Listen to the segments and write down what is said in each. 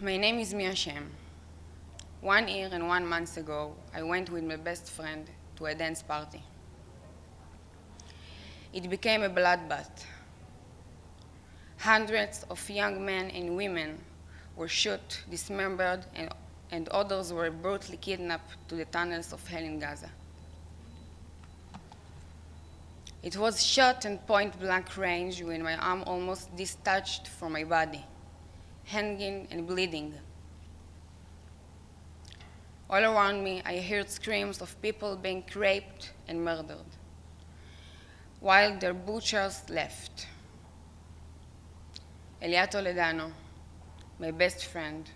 My name is Mia Schem. 1 year and 1 month ago, I went with my best friend to a dance party. It became a bloodbath. Hundreds of young men and women were shot, dismembered, and others were brutally kidnapped to the tunnels of hell in Gaza. It was shot and point-blank range when my arm almost detached from my body, hanging and bleeding. All around me, I heard screams of people being raped and murdered, while their butchers left. Eliat Toledano, my best friend,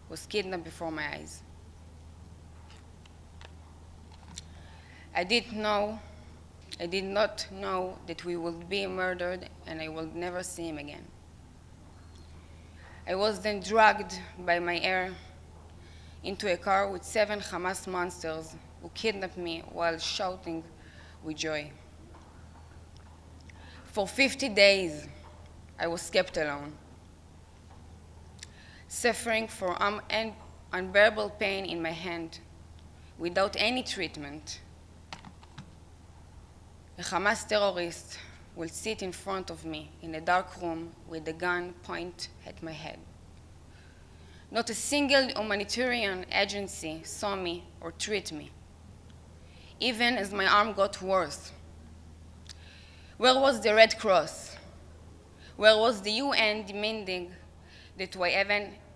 was kidnapped before my eyes. I did not know that we would be murdered and I would never see him again. I was then dragged by my hair into a car with 7 Hamas monsters who kidnapped me while shouting with joy. For 50 days, I was kept alone, suffering from unbearable pain in my hand without any treatment. A Hamas terrorist will sit in front of me in a dark room with a gun pointed at my head. Not a single humanitarian agency saw me or treated me, even as my arm got worse. Where was the Red Cross? Where was the UN demanding that we have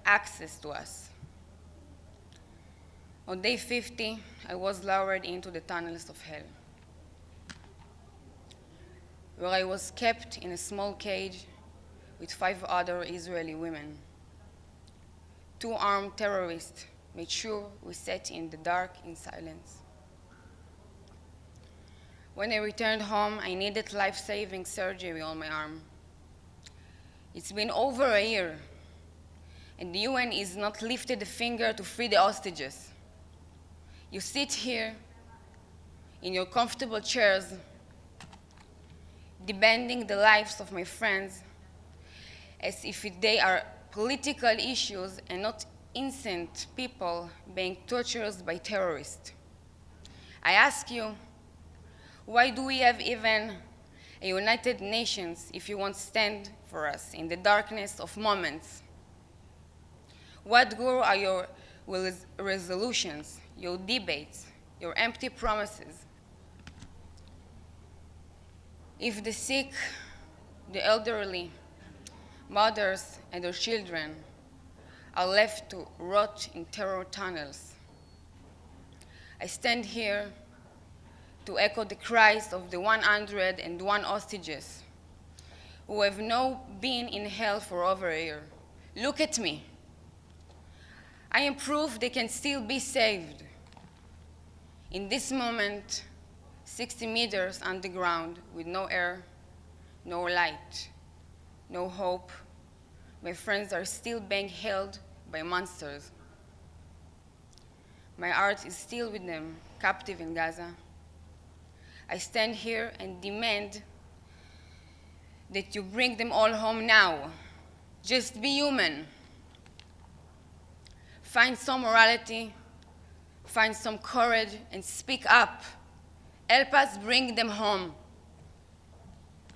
access to us? On day 50, I was lowered into the tunnels of hell, where I was kept in a small cage with 5 other Israeli women. 2 armed terrorists made sure we sat in the dark in silence. When I returned home, I needed life-saving surgery on my arm. It's been over a year, and the UN is not lifted a finger to free the hostages. You sit here in your comfortable chairs, demanding the lives of my friends as if they are political issues and not innocent people being tortured by terrorists. I ask you, why do we have even a United Nations if you won't stand for us in the darkness of moments? What good are your resolutions, your debates, your empty promises? If the sick, the elderly, mothers and their children are left to rot in terror tunnels, I stand here to echo the cries of the 101 hostages who have now been in hell for over a year. Look at me. I am proof they can still be saved. In this moment, 60 meters underground with no air, no light, no hope, my friends are still being held by monsters. My heart is still with them, captive in Gaza. I stand here and demand that you bring them all home now. Just be human. Find some morality, find some courage, and speak up. Help us bring them home.